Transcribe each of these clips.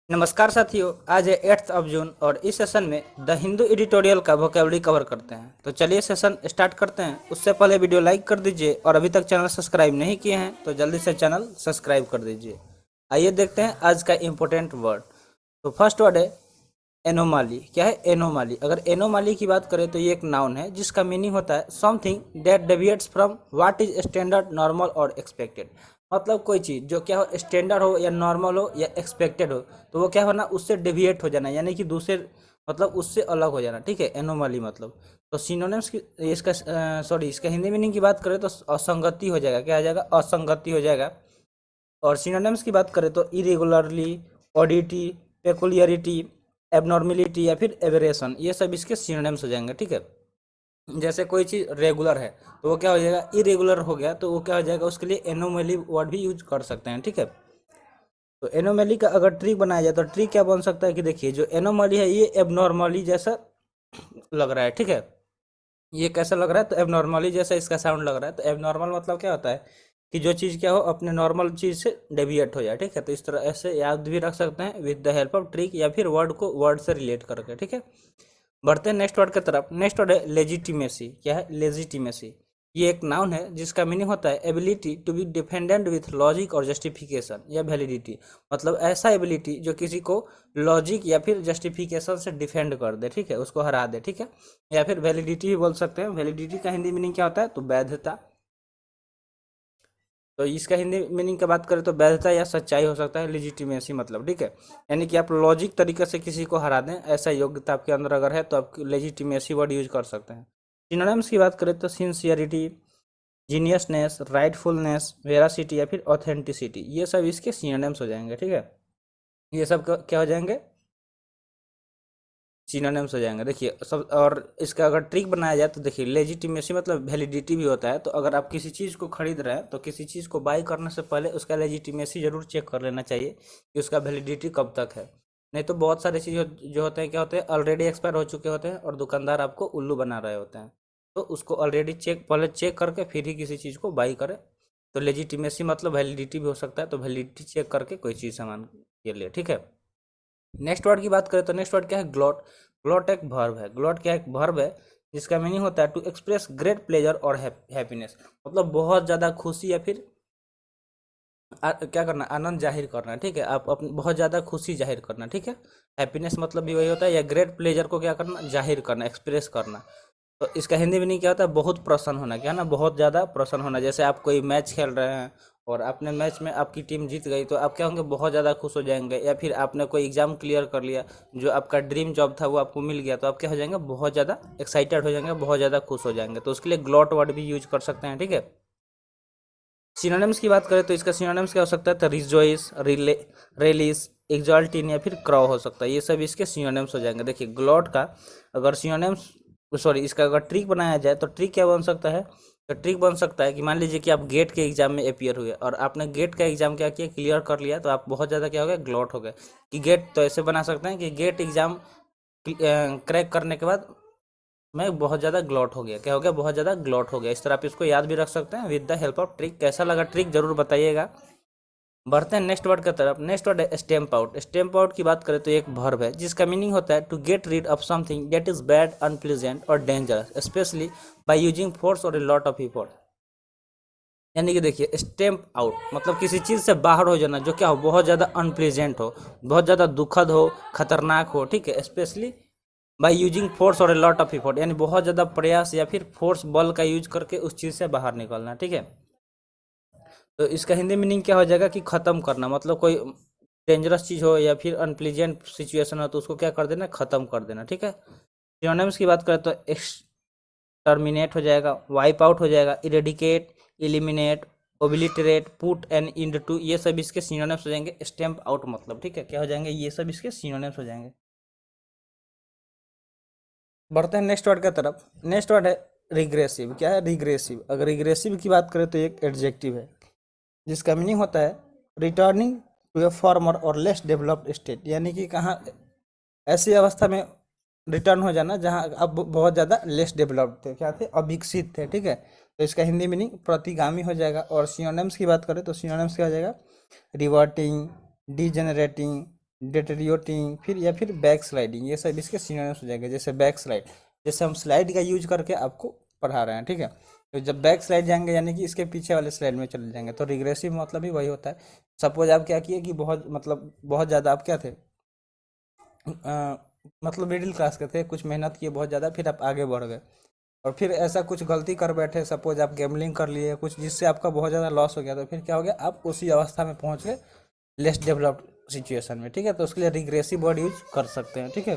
नमस्कार साथियों, आज है 8 जून और इस सेशन में द हिंदू एडिटोरियल का वोकेबलरी कवर करते हैं। तो चलिए सेशन स्टार्ट करते हैं। उससे पहले वीडियो लाइक कर दीजिए और अभी तक चैनल सब्सक्राइब नहीं किए हैं तो जल्दी से चैनल सब्सक्राइब कर दीजिए। आइए देखते हैं आज का इम्पोर्टेंट वर्ड। तो फर्स्ट वर्ड है एनोमाली। क्या है एनोमाली? अगर एनोमाली की बात करें तो ये एक नाउन है जिसका मीनिंग होता है something that deviates from what is standard, normal और एक्सपेक्टेड। मतलब कोई चीज़ जो क्या हो, स्टैंडर्ड हो या नॉर्मल हो या एक्सपेक्टेड हो, तो वो क्या होना, उससे डेविएट हो जाना, यानी कि दूसरे मतलब उससे अलग हो जाना। ठीक है, एनोमाली मतलब। तो सिनोनिम्स की इसका इसका हिंदी मीनिंग की बात करें तो असंगति हो जाएगा। क्या आ जाएगा? असंगति हो जाएगा। और सिनोनिम्स की बात करें तो इरेगुलरली, ऑडिटी, पेकुलियरिटी, एबनॉर्मेलिटी या फिर एबरेशन, ये सब इसके सिनोनिम्स हो जाएंगे। ठीक है, जैसे कोई चीज़ रेगुलर है तो वो क्या हो जाएगा, इरेगुलर हो गया तो वो क्या हो जाएगा, उसके लिए एनोमली वर्ड भी यूज कर सकते हैं। ठीक है, तो एनोमली का अगर ट्री बनाया जाए तो ट्री क्या बन सकता है कि देखिए, जो एनोमली है ये एबनॉर्मली जैसा लग रहा है। ठीक है, ये कैसा लग रहा है, तो एबनॉर्मली जैसा इसका साउंड लग रहा है। तो एबनॉर्मल मतलब क्या होता है कि जो चीज़ क्या हो, अपने नॉर्मल चीज़ से डेविएट हो जाए। ठीक है, तो इस तरह ऐसे याद भी रख सकते हैं with the help of trick या फिर वर्ड को वर्ड से रिलेट करके। ठीक है, बढ़ते हैं नेक्स्ट वर्ड की तरफ। नेक्स्ट वर्ड है लेजिटिमेसी। क्या है? लेजिटिमेसी। ये एक नाउन है जिसका मीनिंग होता है ability to be defendant with logic और जस्टिफिकेशन या वैलिडिटी। मतलब ऐसा एबिलिटी जो किसी को लॉजिक या फिर जस्टिफिकेशन से डिफेंड कर दे। ठीक है, उसको हरा दे। ठीक है, या फिर वैलिडिटी भी बोल सकते हैं। वैलिडिटी का हिंदी मीनिंग क्या होता है? तो वैधता। तो इसका हिंदी मीनिंग की बात करें तो वैधता या सच्चाई हो सकता है लेजिटिमेसी मतलब। ठीक है, यानी कि आप लॉजिक तरीके से किसी को हरा दें, ऐसा योग्यता आपके अंदर अगर है तो आप लेजिटिमेसी वर्ड यूज कर सकते हैं। सिनोनिम्स की बात करें तो सिंसियरिटी, जीनियसनेस, राइटफुलनेस, वेरासिटी या फिर ऑथेंटिसिटी, ये सब इसके सिनोनिम्स हो जाएंगे। ठीक है, ये सब क्या हो जाएंगे? सिनोनिम्स हो जाएंगे। देखिए सब, और इसका अगर ट्रिक बनाया जाए तो देखिए, लेजिटिमेसी मतलब वैलिडिटी भी होता है। तो अगर आप किसी चीज़ को खरीद रहे हैं तो किसी चीज़ को बाई करने से पहले उसका लेजिटिमेसी जरूर चेक कर लेना चाहिए कि उसका वैलिडिटी कब तक है। नहीं तो बहुत सारे चीज़ जो होते हैं, क्या होते हैं, ऑलरेडी एक्सपायर हो चुके होते हैं और दुकानदार आपको उल्लू बना रहे होते हैं। तो उसको ऑलरेडी पहले चेक करके फिर ही किसी चीज़ को बाई करें। तो लेजिटिमेसी मतलब वैलिडिटी भी हो सकता है, तो वैलिडिटी चेक करके कोई चीज़ सामान के लिए। ठीक है, नेक्स्ट वर्ड की बात करें तो नेक्स्ट वर्ड क्या है? ग्लॉट। ग्लॉट एक वर्ब है। ग्लॉट क्या एक वर्ब है जिसका मीनिंग होता है टू एक्सप्रेस ग्रेट प्लेजर और हैप्पीनेस। मतलब बहुत ज़्यादा खुशी या फिर क्या करना, आनंद जाहिर करना। ठीक है, आप अपनी बहुत ज़्यादा खुशी जाहिर करना। ठीक है, हैप्पीनेस मतलब भी वही होता है, या ग्रेट प्लेजर को क्या करना, जाहिर करना, एक्सप्रेस करना। तो इसका हिंदी मीनिंग क्या होता है? बहुत प्रसन्न होना। क्या है ना, बहुत ज़्यादा प्रसन्न होना। जैसे आप कोई मैच खेल रहे हैं और आपने मैच में आपकी टीम जीत गई तो आप क्या होंगे, बहुत ज़्यादा खुश हो जाएंगे। या फिर आपने कोई एग्जाम क्लियर कर लिया, जो आपका ड्रीम जॉब था वो आपको मिल गया, तो आप क्या हो जाएंगे, बहुत ज़्यादा एक्साइटेड हो जाएंगे, बहुत ज़्यादा खुश हो जाएंगे। तो उसके लिए ग्लॉट वर्ड भी यूज कर सकते हैं। ठीक है, सिनोनिम्स की बात करें तो इसका सिनोनिम्स क्या हो सकता है? तो रिजॉइस, रेलिस, एक्सॉल्टिन या फिर क्रॉ हो सकता है। ये सब इसके सिनोनिम्स हो जाएंगे। देखिए ग्लॉट का अगर सिनोनिम्स, इसका अगर ट्रिक बनाया जाए तो ट्रिक क्या बन सकता है? तो ट्रिक बन सकता है कि मान लीजिए कि आप गेट के एग्जाम में अपियर हुए और आपने गेट का एग्जाम क्या किया, क्लियर कर लिया, तो आप बहुत ज़्यादा क्या हो गए, ग्लॉट हो गए कि गेट। तो ऐसे बना सकते हैं कि गेट एग्जाम क्रैक करने के बाद मैं बहुत ज़्यादा ग्लॉट हो गया। क्या हो गया? बहुत ज़्यादा ग्लॉट हो गया। इस तरह आप इसको याद भी रख सकते हैं with the help of trick. कैसा लगा ट्रिक जरूर बताइएगा। बढ़ते हैं नेक्स्ट वर्ड की तरफ। नेक्स्ट वर्ड है स्टैम्प आउट। स्टैम्प आउट की बात करें तो एक वर्ब है जिसका मीनिंग होता है to get rid of something that is bad, unpleasant or dangerous, especially by using force or a lot of effort. यानी कि देखिए, स्टैम्प आउट मतलब किसी चीज़ से बाहर हो जाना जो क्या हो, बहुत ज़्यादा अनप्लीजेंट हो, बहुत ज़्यादा दुखद हो, खतरनाक हो। ठीक है, specially by using force or a lot of effort, यानी बहुत ज़्यादा प्रयास या फिर फोर्स, बल का यूज करके उस चीज़ से बाहर निकलना। ठीक है, तो इसका हिंदी मीनिंग क्या हो जाएगा कि ख़त्म करना। मतलब कोई डेंजरस चीज़ हो या फिर अनप्लीजेंट सिचुएशन हो तो उसको क्या कर देना, ख़त्म कर देना। ठीक है, सिनोनिम्स की बात करें तो एक्सटर्मिनेट हो जाएगा, वाइप आउट हो जाएगा, eradicate, eliminate, obliterate, put an end to, ये सब इसके सिनोनिम्स हो जाएंगे। स्टैम्प आउट मतलब। ठीक है, क्या हो जाएंगे, ये सब इसके सिनोनिम्स हो जाएंगे। बढ़ते हैं नेक्स्ट वर्ड की तरफ। नेक्स्ट वर्ड है रिग्रेसिव। क्या है? रिग्रेसिव। अगर रिग्रेसिव की बात करें तो एक एडजेक्टिव है जिसका मीनिंग होता है रिटर्निंग टू ए फॉर्मर और लेस डेवलप्ड स्टेट, यानी कि कहाँ, ऐसी अवस्था में रिटर्न हो जाना जहाँ अब बहुत ज़्यादा लेस डेवलप्ड थे, क्या थे, अविकसित थे। ठीक है, तो इसका हिंदी मीनिंग प्रतिगामी हो जाएगा। और सिनोनिम्स की बात करें तो सिनोनिम्स क्या हो जाएगा? रिवर्टिंग, डिजेनरेटिंग, डेटेरियोटिंग, फिर या फिर बैक स्लाइडिंग, ये सब इसके सिनोनिम्स हो जाएंगे। जैसे बैक स्लाइड, जैसे हम स्लाइड का यूज करके आपको पढ़ा रहे हैं, ठीक है। तो जब बैक स्लाइड जाएंगे यानी कि इसके पीछे वाले स्लाइड में चले जाएंगे, तो रिग्रेसिव मतलब भी वही होता है। सपोज आप क्या किए कि बहुत मतलब बहुत ज़्यादा आप क्या थे, मतलब मिडिल क्लास के थे, कुछ मेहनत किए बहुत ज़्यादा, फिर आप आगे बढ़ गए और फिर ऐसा कुछ गलती कर बैठे, सपोज आप गैम्बलिंग कर लिए कुछ, जिससे आपका बहुत ज़्यादा लॉस हो गया, तो फिर क्या हो गया, आप उसी अवस्था में पहुंच गए लेस डेवलप्ड सिचुएशन में, ठीक है। तो उसके लिए रिग्रेसिव वर्ड यूज कर सकते हैं, ठीक है।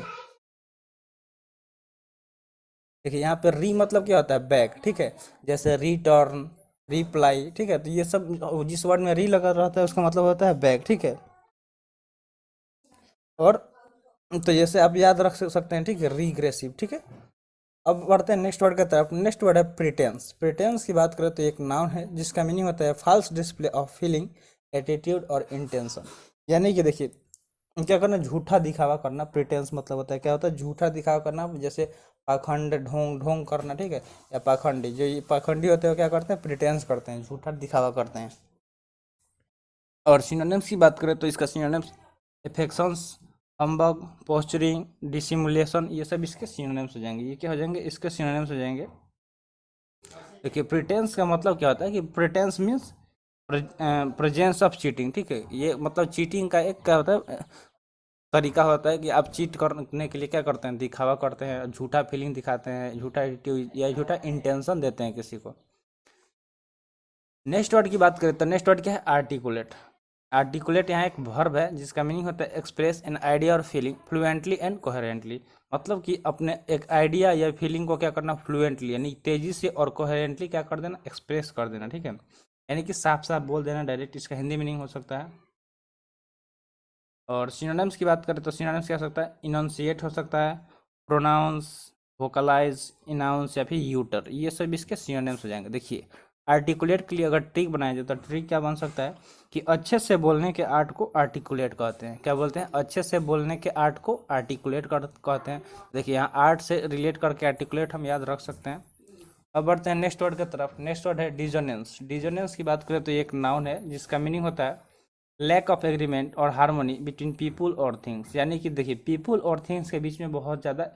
देखिए यहाँ पे री मतलब क्या होता है, बैक, ठीक है। जैसे रिटर्न, रिप्लाई, ठीक है। तो ये सब जिस वर्ड में री लगा रहता है उसका मतलब होता है बैक, ठीक है। और तो जैसे आप याद रख सकते हैं, ठीक है, रिग्रेसिव, ठीक है। अब बढ़ते हैं नेक्स्ट वर्ड की तरफ। नेक्स्ट वर्ड है प्रिटेंस। प्रिटेंस की बात करें तो एक नाउन है जिसका मीनिंग होता है false display of feeling, attitude और इंटेंशन। यानी कि देखिए क्या करना, झूठा दिखावा करना। प्रिटेंस मतलब होता है क्या होता है, झूठा दिखावा करना। जैसे पाखंड, ढोंग ढोंग करना, ठीक है। या पाखंडी, जो ये पाखंडी होते हैं वो क्या करते हैं, प्रिटेंस करते हैं, झूठा दिखावा करते हैं। और सिनोनिम्स की बात करें तो इसका सिनोनिम्स एफेक्शंस, हम्बग, पोस्चरिंग, डिसिमुलेशन, ये सब इसके सिनोनिम्स हो जाएंगे। ये क्या हो जाएंगे, इसके सिनोनिम्स हो जाएंगे। देखिए प्रिटेंस का मतलब क्या होता है कि pretence means presence of cheating, ठीक है। ये मतलब चीटिंग का एक क्या होता है, तरीका होता है कि आप चीट करने के लिए क्या करते हैं, दिखावा करते हैं, झूठा फीलिंग दिखाते हैं, झूठा एटीट्यूड या झूठा इंटेंशन देते हैं किसी को। नेक्स्ट वर्ड की बात करें तो नेक्स्ट वर्ड क्या है, आर्टिकुलेट। आर्टिकुलेट यहाँ एक वर्ब है जिसका मीनिंग होता है एक्सप्रेस एन आइडिया और फीलिंग फ्लुएंटली एंड कोहेरेंटली। मतलब कि अपने एक आइडिया या फीलिंग को क्या करना, फ्लुएंटली यानी तेजी से और कोहेरेंटली क्या कर देना, एक्सप्रेस कर देना, ठीक है। यानी कि साफ साफ बोल देना, डायरेक्ट, इसका हिंदी मीनिंग हो सकता है। और सिनोनिम्स की बात करें तो सिनोनिम्स क्या हो सकता है, इनोंसिएट हो सकता है, प्रोनाउंस, वोकलाइज, इनाउंस या फिर यूटर, ये सब इसके सिनोनिम्स हो जाएंगे। देखिए आर्टिकुलेट के लिए अगर ट्रिक बनाया जाए तो ट्रिक क्या बन सकता है कि अच्छे से बोलने के आर्ट को आर्टिकुलेट कहते हैं। क्या बोलते हैं, अच्छे से बोलने के आर्ट को आर्टिकुलेट कहते हैं। देखिए यहाँ आर्ट से रिलेट करके आर्टिकुलेट हम याद रख सकते हैं। अब बढ़ते हैं नेक्स्ट वर्ड की तरफ। नेक्स्ट वर्ड है डिजोनेंस। डिजोनेंस की बात करें तो ये एक नाउन है जिसका मीनिंग होता है लैक ऑफ एग्रीमेंट और हार्मोनी बिटवीन पीपुल और थिंग्स। यानी कि देखिए पीपुल और थिंग्स के बीच में बहुत ज़्यादा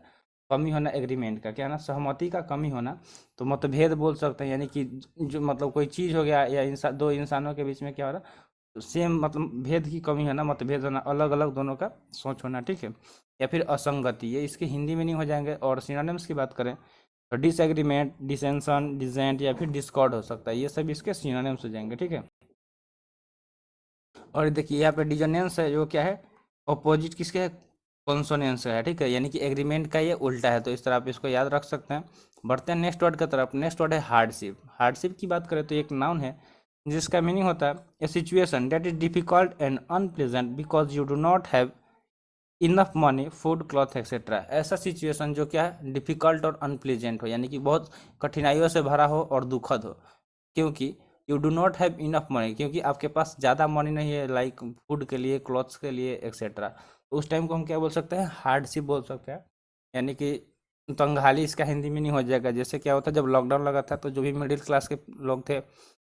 कमी होना, एग्रीमेंट का क्या ना, सहमति का कमी होना। तो मतभेद बोल सकते हैं, यानी कि जो मतलब कोई चीज़ हो गया या दो इंसानों के बीच में क्या हो रहा, सेम मतलब भेद की कमी होना, मतभेद होना, अलग अलग दोनों का सोच होना, ठीक है। या फिर असंगति, ये इसके हिंदी मीनिंग हो जाएंगे। और सिनोनिम्स की बात करें तो डिसएग्रीमेंट, डिसेंशन, डिसेंट या फिर डिस्कॉर्ड हो सकता है। ये सब इसके सिनोनिम्स हो जाएंगे, ठीक है। और देखिए यहाँ पे डिजोनेंस है जो क्या है, अपोजिट किसके है, कॉन्सोनेंस का है, ठीक है। यानी कि एग्रीमेंट का ये उल्टा है, तो इस तरह आप इसको याद रख सकते हैं। बढ़ते हैं नेक्स्ट वर्ड की तरफ। नेक्स्ट वर्ड है हार्डशिप। हार्डशिप की बात करें तो एक नाउन है जिसका मीनिंग होता है a situation that is difficult and unpleasant because you do not have enough money, food, cloth etcetera. ऐसा सिचुएशन जो क्या है, डिफिकल्ट और अनप्लेजेंट हो, यानी कि बहुत कठिनाइयों से भरा हो और दुखद हो। क्योंकि you do not have enough money, क्योंकि आपके पास ज़्यादा मनी नहीं है, लाइक फूड के लिए, क्लॉथ्स के लिए एक्सेट्रा। तो उस टाइम को हम क्या बोल सकते हैं, हार्डशिप बोल सकते हैं। यानी कि तंगहाली इसका हिंदी मीनिंग हो जाएगा। जैसे क्या होता है, जब लॉकडाउन लगा था तो जो भी मिडिल क्लास के लोग थे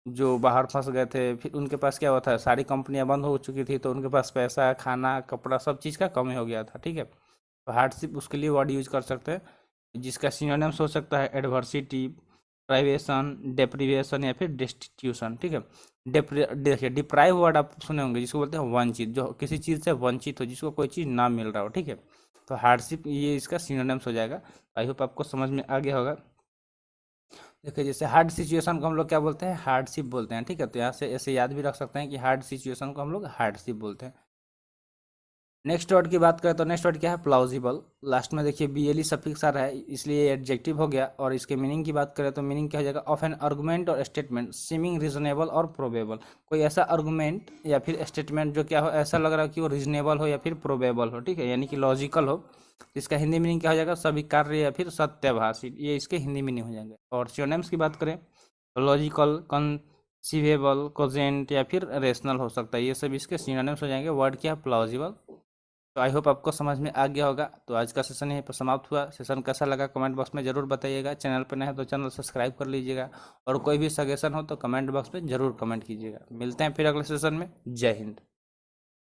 जो बाहर फंस गए थे, फिर उनके पास क्या होता है, सारी कंपनियां बंद हो चुकी थी, तो उनके पास पैसा, खाना, कपड़ा, सब चीज़ का कमी हो गया था, ठीक है। तो हार्डशिप उसके लिए वर्ड यूज कर सकते हैं जिसका सिनोनिम्स हो सकता है एडवर्सिटी, प्राइवेशन, डेप्रीवेशन या फिर डेस्टिट्यूशन, ठीक है। देखिए डिप्राइव वर्ड आप सुने होंगे जिसको बोलते हैं वंचित, जो किसी चीज़ से वंचित हो, जिसको कोई चीज़ ना मिल रहा हो, ठीक है। तो हार्डशिप ये इसका सिनोनिम्स हो जाएगा। आई होप आपको समझ में आ गया होगा। देखिए जैसे हार्ड सिचुएशन को हम लोग क्या बोलते हैं, हार्डशिप बोलते हैं, ठीक है। तो यहाँ से ऐसे याद भी रख सकते हैं कि हार्ड सिचुएशन को हम लोग हार्डशिप बोलते हैं। नेक्स्ट वर्ड की बात करें तो नेक्स्ट वर्ड क्या है, प्लाउजिबल। लास्ट में देखिए बीएलई सफिक्स आ रहा है, इसलिए ये एडजेक्टिव हो गया। और इसके मीनिंग की बात करें तो मीनिंग क्या हो जाएगा, ऑफ एन आर्गुमेंट और स्टेटमेंट सीमिंग रीजनेबल और प्रोबेबल। कोई ऐसा आर्गुमेंट या फिर स्टेटमेंट जो क्या हो, ऐसा लग रहा है कि वो रीजनेबल हो या फिर प्रोबेबल हो, ठीक है, यानी कि लॉजिकल हो। इसका हिंदी मीनिंग क्या हो जाएगा, स्वीकार्य या फिर सत्याभाषी, ये इसके हिंदी मीनिंग हो जाएंगे। और सिनोनिम्स की बात करें तो लॉजिकल, कंसीवेबल, कोजेंट या फिर रेशनल हो सकता है। ये सब इसके सिनोनिम्स हो जाएंगे। वर्ड क्या है, प्लाउजिबल। तो आई होप आपको समझ में आ गया होगा। तो आज का सेशन यहीं पर समाप्त हुआ। सेशन कैसा लगा कमेंट बॉक्स में ज़रूर बताइएगा। चैनल पर नए हैं तो चैनल सब्सक्राइब कर लीजिएगा। और कोई भी सजेशन हो तो कमेंट बॉक्स में ज़रूर कमेंट कीजिएगा। मिलते हैं फिर अगले सेशन में। जय हिंद।